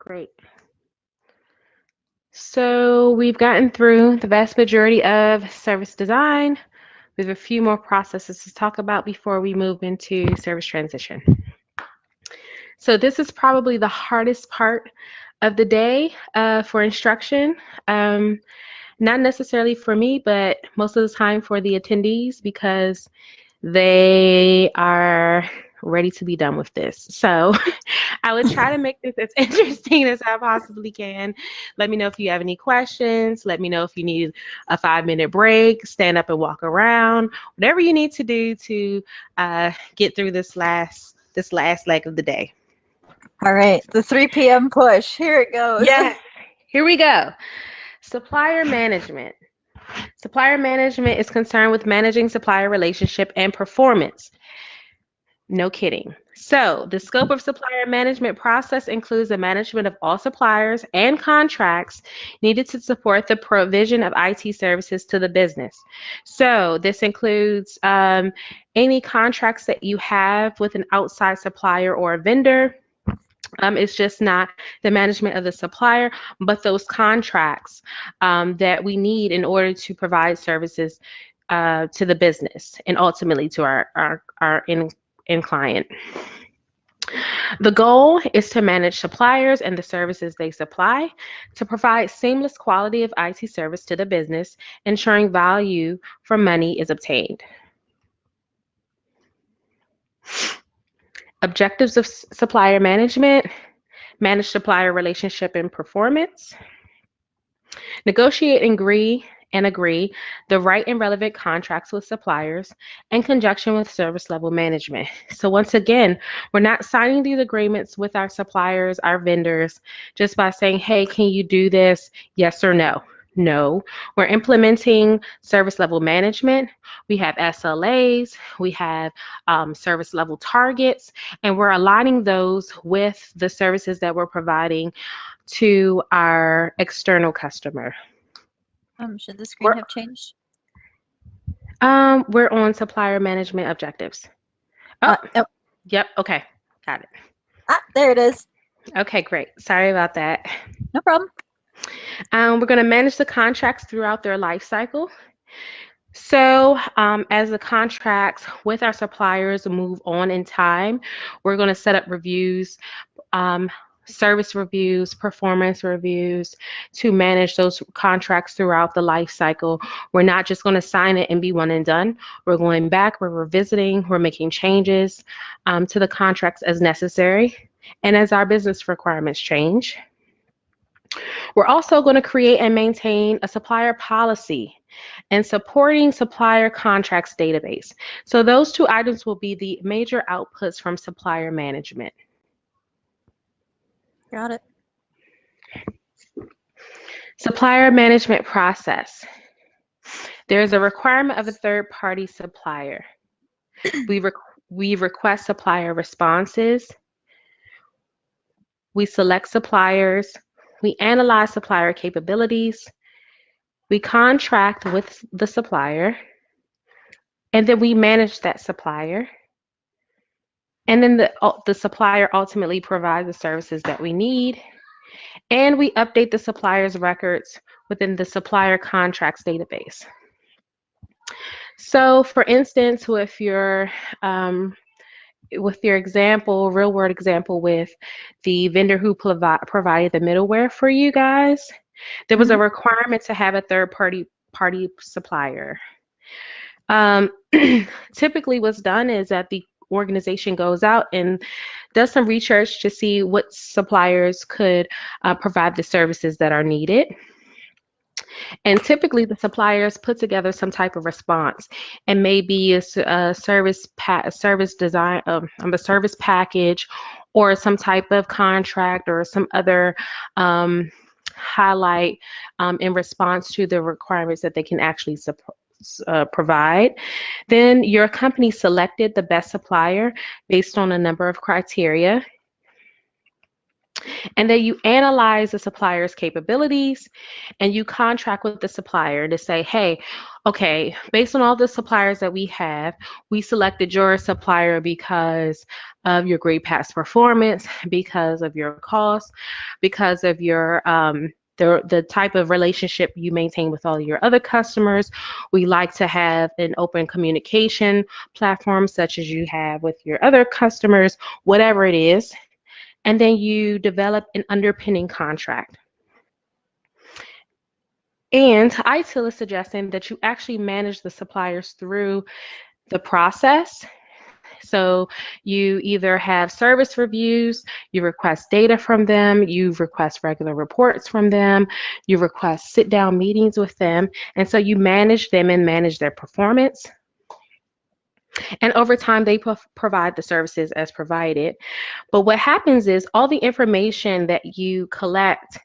Great. So we've gotten through the vast majority of service design. We have a few more processes to talk about before we move into service transition. So this is probably the hardest part of the day for instruction. Not necessarily for me, but most of the time for the attendees because they are ready to be done with this. So I would try to make this as interesting as I possibly can. Let me know if you have any questions. Let me know if you need a 5-minute break, stand up and walk around, whatever you need to do to get through this last leg of the day. All right, the 3 p.m. push. Here it goes. Yes, here we go. Supplier management. Supplier management is concerned with managing supplier relationship and performance. No kidding. So the scope of supplier management process includes the management of all suppliers and contracts needed to support the provision of IT services to the business. So this includes any contracts that you have with an outside supplier or a vendor. It's just not the management of the supplier, but those contracts that we need in order to provide services to the business and ultimately to our end client. The goal is to manage suppliers and the services they supply to provide seamless quality of IT service to the business, ensuring value for money is obtained. Objectives of supplier management: manage supplier relationship and performance, negotiate and agree the right and relevant contracts with suppliers in conjunction with service level management. So once again, we're not signing these agreements with our suppliers, our vendors, just by saying, hey, can you do this? Yes or no. No, we're implementing service level management. We have SLAs, we have service level targets, and we're aligning those with the services that we're providing to our external customer. Should the screen have changed? We're on supplier management objectives. Oh, Yep. Okay, got it. There it is. Okay, great. Sorry about that. No problem. We're going to manage the contracts throughout their life cycle. So as the contracts with our suppliers move on in time, we're going to set up reviews, service reviews, performance reviews to manage those contracts throughout the life cycle. We're not just going to sign it and be one and done. We're going back, we're revisiting, we're making changes to the contracts as necessary and as our business requirements change. We're also going to create and maintain a supplier policy and supporting supplier contracts database. So those two items will be the major outputs from supplier management. Got it. Supplier management process. There's a requirement of a third-party supplier. We request supplier responses. We select suppliers. We analyze supplier capabilities. We contract with the supplier. And then we manage that supplier. And then the supplier ultimately provides the services that we need. And we update the supplier's records within the supplier contracts database. So for instance, with your example, real world example with the vendor who provided the middleware for you guys, there was a requirement to have a third party supplier. Typically what's done is that the organization goes out and does some research to see what suppliers could provide the services that are needed. And typically the suppliers put together some type of response and maybe a service design, a service package or some type of contract or some other highlight in response to the requirements that they can actually provide. Then your company selected the best supplier based on a number of criteria. And then you analyze the supplier's capabilities and you contract with the supplier to say, hey, okay, based on all the suppliers that we have, we selected your supplier because of your great past performance, because of your cost, because of your the type of relationship you maintain with all your other customers. We like to have an open communication platform such as you have with your other customers, whatever it is. And then you develop an underpinning contract. And ITIL is suggesting that you actually manage the suppliers through the process. So you either have service reviews, you request data from them, you request regular reports from them, you request sit-down meetings with them, and so you manage them and manage their performance. And over time, they provide the services as provided. But what happens is all the information that you collect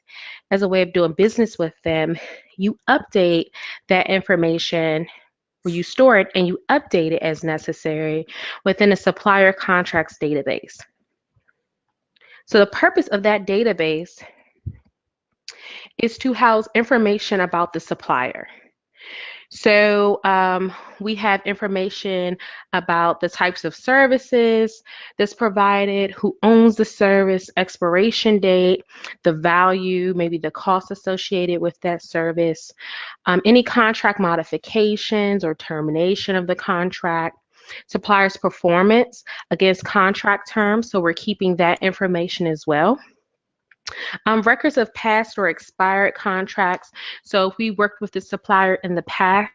as a way of doing business with them, you update that information, or you store it and you update it as necessary within a supplier contracts database. So the purpose of that database is to house information about the supplier. So we have information about the types of services that's provided, who owns the service, expiration date, the value, maybe the cost associated with that service, any contract modifications or termination of the contract, supplier's performance against contract terms. So we're keeping that information as well. Records of past or expired contracts. So if we worked with the supplier in the past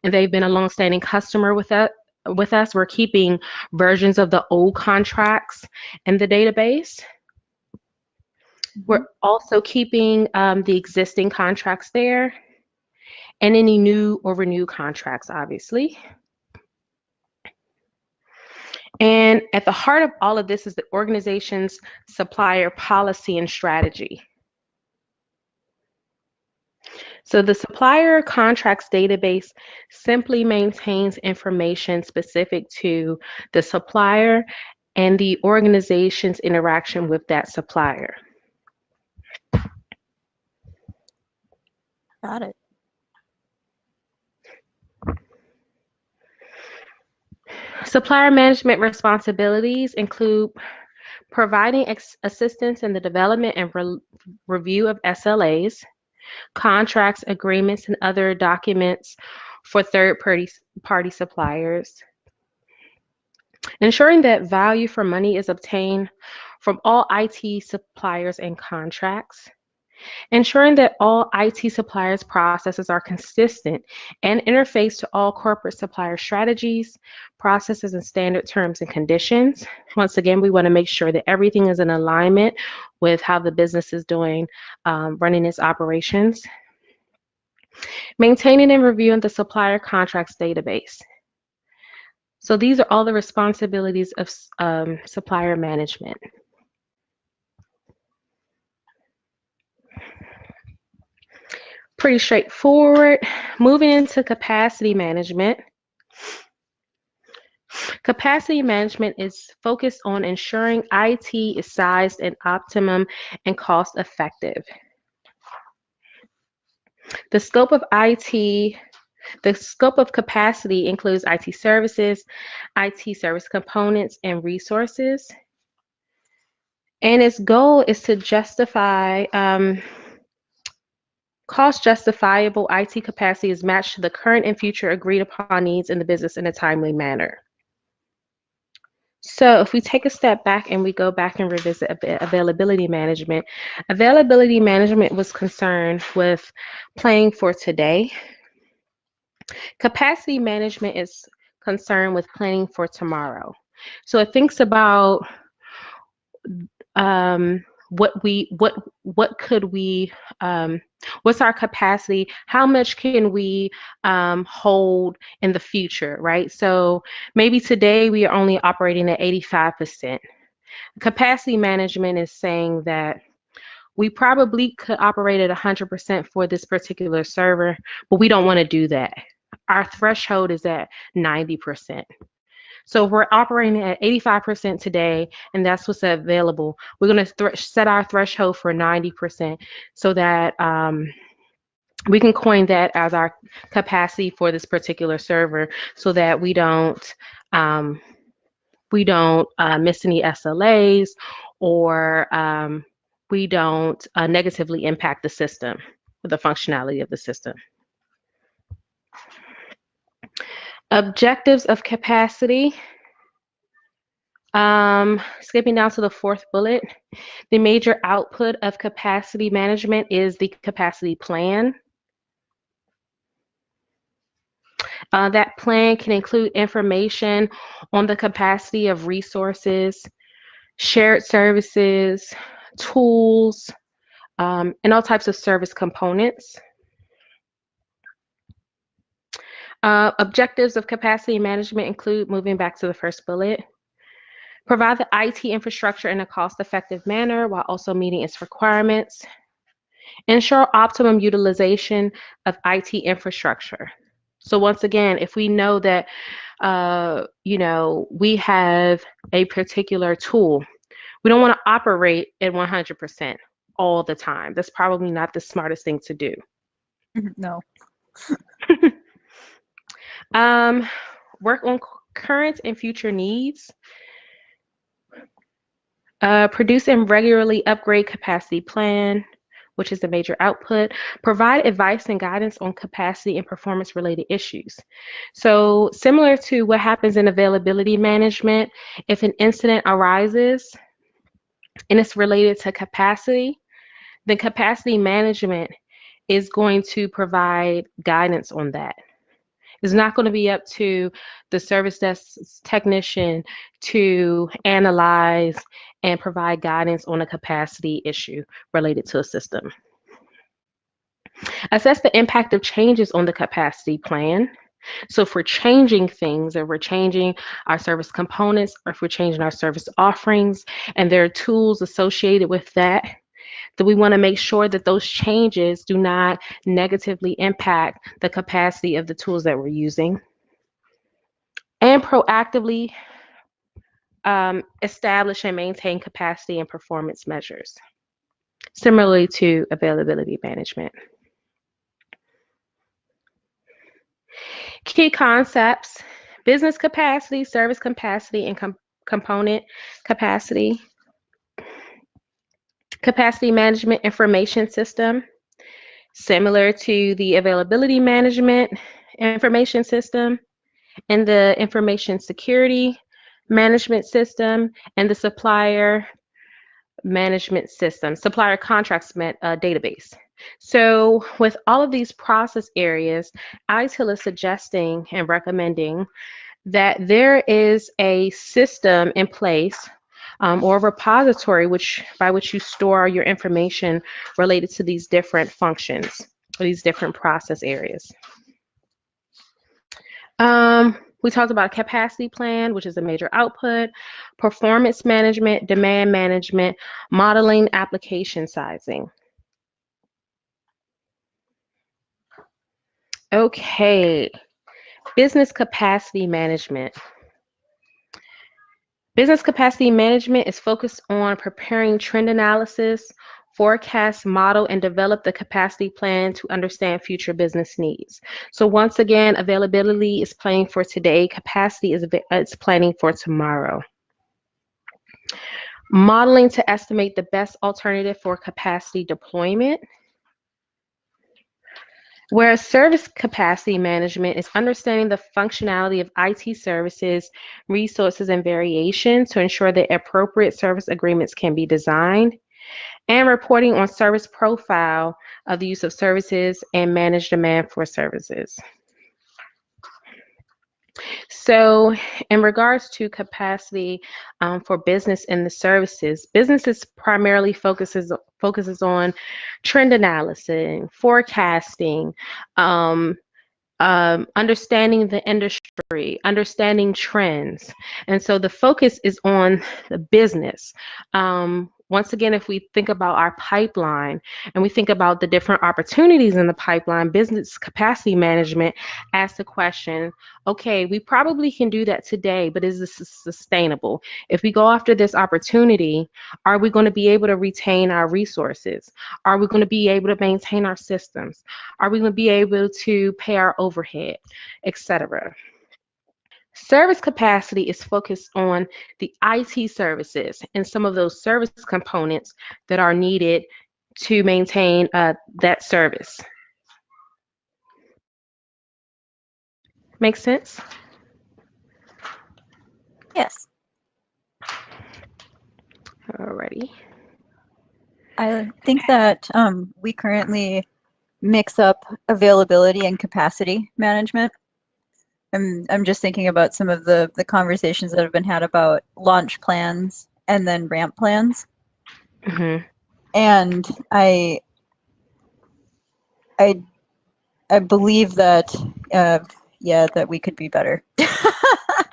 and they've been a longstanding customer with us, we're keeping versions of the old contracts in the database. We're also keeping the existing contracts there and any new or renewed contracts, obviously. And at the heart of all of this is the organization's supplier policy and strategy. So the supplier contracts database simply maintains information specific to the supplier and the organization's interaction with that supplier. Got it. Supplier management responsibilities include providing assistance in the development and review of SLAs, contracts, agreements, and other documents for third-party suppliers, ensuring that value for money is obtained from all IT suppliers and contracts, ensuring that all IT suppliers' processes are consistent and interface to all corporate supplier strategies, processes, and standard terms and conditions. Once again, we want to make sure that everything is in alignment with how the business is doing, running its operations. Maintaining and reviewing the supplier contracts database. So these are all the responsibilities of supplier management. Pretty straightforward. Moving into capacity management. Capacity management is focused on ensuring IT is sized and optimum and cost effective. The scope of capacity includes IT services, IT service components, and resources. And its goal is to justify cost justifiable IT capacity is matched to the current and future agreed upon needs in the business in a timely manner. So if we take a step back and we go back and revisit availability management was concerned with planning for today. Capacity management is concerned with planning for tomorrow. So it thinks about what's our capacity? How much can we hold in the future, right? So maybe today we are only operating at 85%. Capacity management is saying that we probably could operate at 100% for this particular server, but we don't want to do that. Our threshold is at 90%. So if we're operating at 85% today, and that's what's available, we're going to set our threshold for 90% so that we can coin that as our capacity for this particular server so that we don't miss any SLAs or we don't negatively impact the system or the functionality of the system. Objectives of capacity. Skipping down to the fourth bullet, the major output of capacity management is the capacity plan. That plan can include information on the capacity of resources, shared services, tools, and all types of service components. Objectives of capacity management include, moving back to the first bullet, provide the IT infrastructure in a cost-effective manner while also meeting its requirements. Ensure optimum utilization of IT infrastructure. So once again, if we know that, we have a particular tool, we don't want to operate at 100% all the time. That's probably not the smartest thing to do. No. Work on current and future needs. Produce and regularly upgrade capacity plan, which is the major output. Provide advice and guidance on capacity and performance related issues. So similar to what happens in availability management, if an incident arises and it's related to capacity, then capacity management is going to provide guidance on that. It's not going to be up to the service desk technician to analyze and provide guidance on a capacity issue related to a system. Assess the impact of changes on the capacity plan. So if we're changing things, if we're changing our service components, or if we're changing our service offerings, and there are tools associated with that, then we want to make sure that those changes do not negatively impact the capacity of the tools that we're using. And proactively establish and maintain capacity and performance measures, similarly to availability management. Key concepts: business capacity, service capacity, and component capacity. Capacity management information system, similar to the availability management information system, and the information security management system, and the supplier management system, supplier contracts database. So with all of these process areas, ITIL is suggesting and recommending that there is a system in place or a repository by which you store your information related to these different functions or these different process areas. We talked about a capacity plan, which is a major output, performance management, demand management, modeling, application sizing. Okay, business capacity management. Business capacity management is focused on preparing trend analysis, forecast, model, and develop the capacity plan to understand future business needs. So once again, availability is planning for today, capacity is planning for tomorrow. Modeling to estimate the best alternative for capacity deployment. Whereas service capacity management is understanding the functionality of IT services, resources, and variation to ensure that appropriate service agreements can be designed, and reporting on service profile of the use of services and manage demand for services. So in regards to capacity for business and the services, businesses primarily focuses on trend analysis, forecasting, understanding the industry, understanding trends. And so the focus is on the business. Once again, if we think about our pipeline and we think about the different opportunities in the pipeline, business capacity management asks the question, okay, we probably can do that today, but is this sustainable? If we go after this opportunity, are we going to be able to retain our resources? Are we going to be able to maintain our systems? Are we going to be able to pay our overhead, etc.? Service capacity is focused on the IT services and some of those service components that are needed to maintain that service. Make sense? Yes. Alrighty. I think that we currently mix up availability and capacity management. I'm just thinking about some of the conversations that have been had about launch plans and then ramp plans. Mm-hmm. And I believe that that we could be better.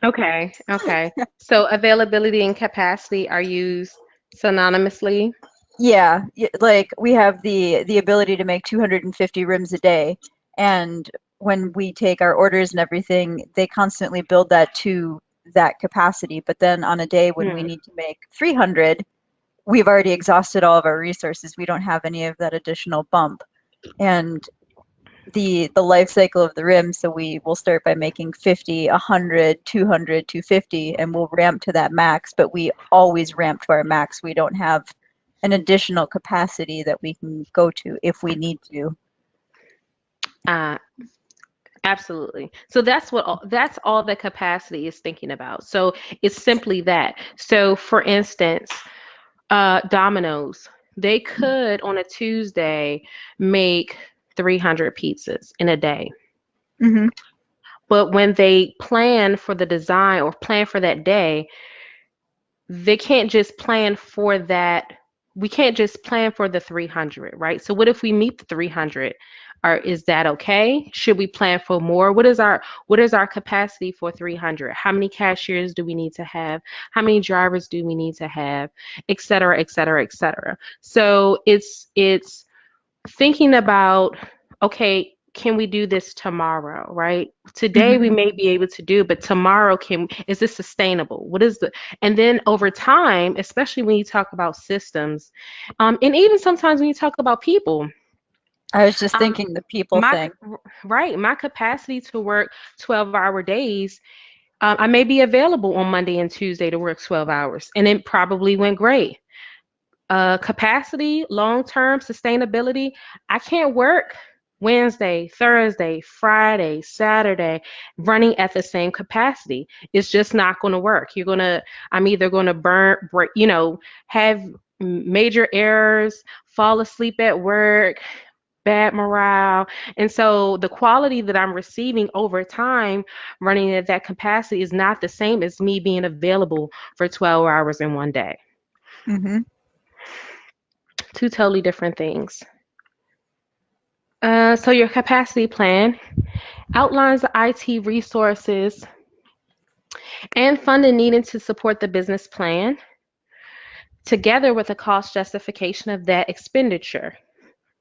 Okay. So availability and capacity are used synonymously. Yeah, like we have the ability to make 250 rims a day, and when we take our orders and everything, they constantly build that to that capacity. But then on a day when we Hmm. need to make 300, we've already exhausted all of our resources. We don't have any of that additional bump. And the life cycle of the rim, so we will start by making 50, 100, 200, 250, and we'll ramp to that max, but we always ramp to our max. We don't have an additional capacity that we can go to if we need to. Uh, Absolutely. So that's all the capacity is thinking about. So it's simply that. So for instance, Domino's, they could on a Tuesday make 300 pizzas in a day. Mm-hmm. But when they plan for the design or plan for that day, they can't just plan for that. We can't just plan for the 300, right? So what if we meet the 300? Or is that okay? Should we plan for more? What is our capacity for 300? How many cashiers do we need to have? How many drivers do we need to have? Et cetera, et cetera, et cetera. So it's thinking about, okay, can we do this tomorrow, right? Today Mm-hmm. we may be able to do, but tomorrow is this sustainable? And then over time, especially when you talk about systems, and even sometimes when you talk about people, I was just um, thinking the people my thing. right, my capacity to work 12-hour days, I may be available on Monday and Tuesday to work 12 hours, and it probably went great. Capacity, long term sustainability. I can't work Wednesday, Thursday, Friday, Saturday running at the same capacity. It's just not going to work. I'm either going to break, have major errors, fall asleep at work, bad morale. And so the quality that I'm receiving over time running at that capacity is not the same as me being available for 12 hours in one day. Mm-hmm. Two totally different things. So your capacity plan outlines the IT resources and funding needed to support the business plan, together with a cost justification of that expenditure.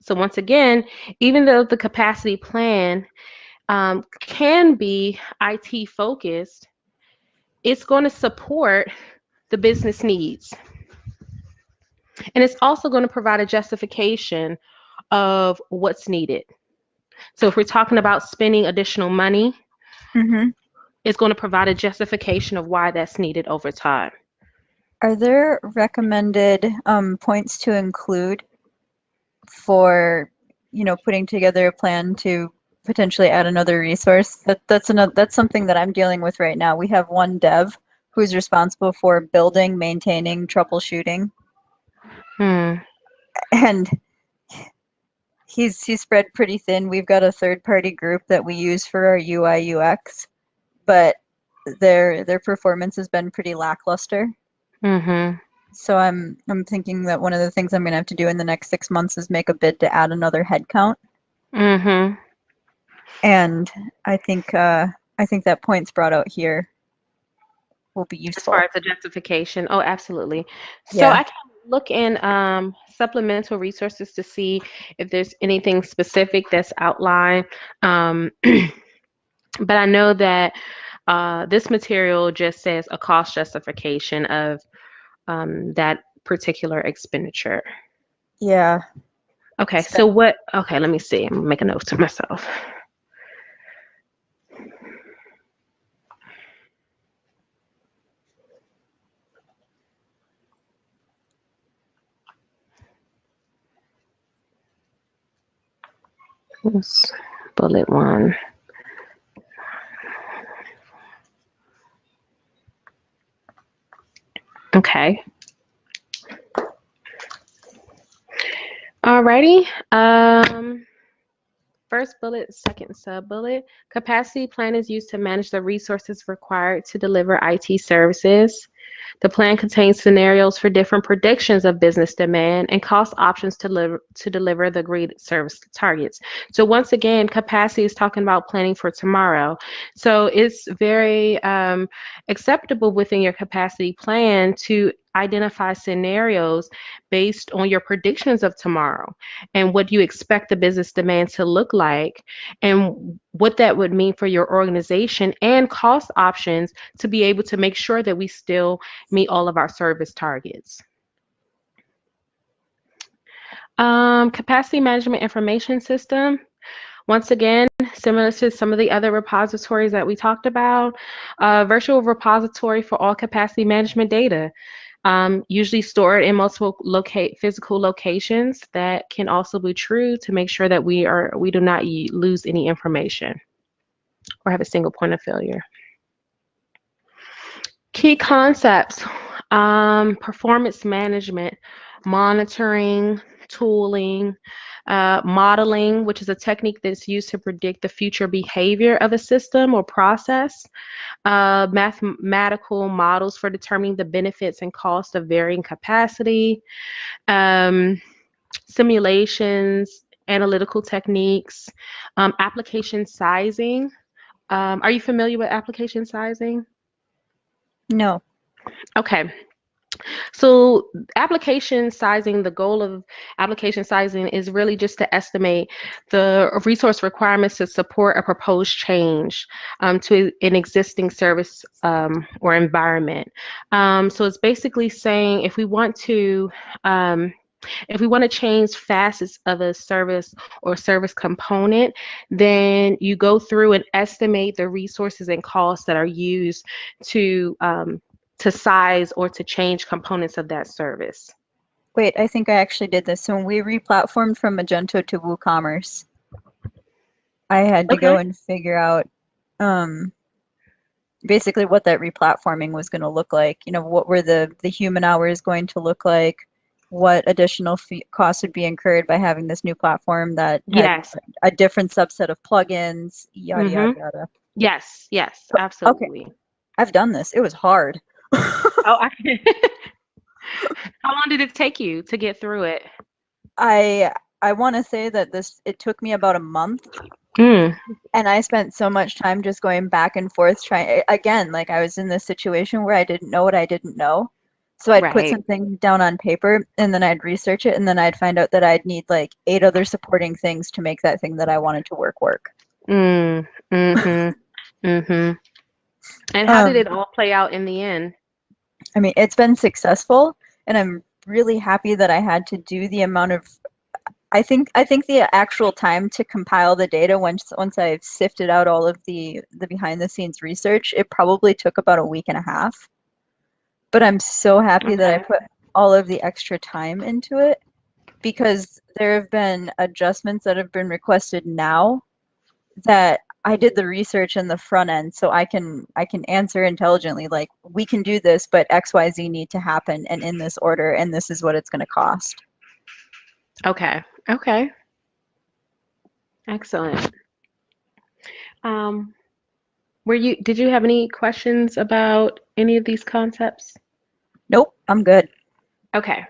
So once again, even though the capacity plan can be IT focused, it's going to support the business needs. And it's also going to provide a justification of what's needed. So if we're talking about spending additional money, Mm-hmm. it's going to provide a justification of why that's needed over time. Are there recommended points to include for, putting together a plan to potentially add another resource? That's something that I'm dealing with right now. We have one dev who's responsible for building, maintaining, troubleshooting, Hmm. and he's spread pretty thin. We've got a third-party group that we use for our UI UX, but their performance has been pretty lackluster. Mm-hmm. So I'm thinking that one of the things I'm going to have to do in the next 6 months is make a bid to add another headcount. Mm-hmm. And I think that points brought out here will be As far useful. as the justification, oh, absolutely. So Yeah. I can look in supplemental resources to see if there's anything specific that's outlined. But I know that this material just says a cost justification of that particular expenditure. Yeah. Okay, so what? Okay, let me see. I'm gonna make a note to myself. Let's bullet one. Okay. Alrighty. First bullet, second sub-bullet. Capacity plan is used to manage the resources required to deliver IT services. The plan contains scenarios for different predictions of business demand and cost options to deliver the agreed service targets. So once again, capacity is talking about planning for tomorrow. So it's very acceptable within your capacity plan to identify scenarios based on your predictions of tomorrow and what you expect the business demand to look like and what that would mean for your organization and cost options to be able to make sure that we still meet all of our service targets. Capacity management information system. Once again, similar to some of the other repositories that we talked about, virtual repository for all capacity management data. Usually stored in multiple physical locations. That can also be true to make sure that we do not lose any information or have a single point of failure. Key concepts: performance management, monitoring, tooling, modeling, which is a technique that's used to predict the future behavior of a system or process. Mathematical models for determining the benefits and cost of varying capacity, simulations, analytical techniques, application sizing. Are you familiar with application sizing? No. Okay. So application sizing, the goal of application sizing is really just to estimate the resource requirements to support a proposed change to an existing service or environment. So it's basically saying if we want to change facets of a service or service component, then you go through and estimate the resources and costs that are used to size or to change components of that service. Wait, I think I actually did this. So when we replatformed from Magento to WooCommerce, I had to go and figure out basically what that replatforming was going to look like. You know, what were the human hours going to look like? What additional costs would be incurred by having this new platform that had a different subset of plugins, yada, yada, yada. Yes, absolutely. Okay. I've done this. It was hard. How long did it take you to get through it? I want to say that it took me about a month. And I spent so much time just going back and forth trying, again, like I was in this situation where I didn't know what I didn't know. So I'd put something down on paper and then I'd research it and then I'd find out that I'd need like 8 other supporting things to make that thing that I wanted to work. And how did it all play out in the end? I mean, it's been successful and I'm really happy that I had to do the amount of I think the actual time to compile the data once I've sifted out all of the behind the scenes research, it probably took about a week and a half. But I'm so happy that I put all of the extra time into it because there have been adjustments that have been requested now that I did the research in the front end, so I can answer intelligently like we can do this, but XYZ need to happen and in this order, and this is what it's going to cost. Okay. Excellent. Did you have any questions about any of these concepts? Nope, I'm good. Okay.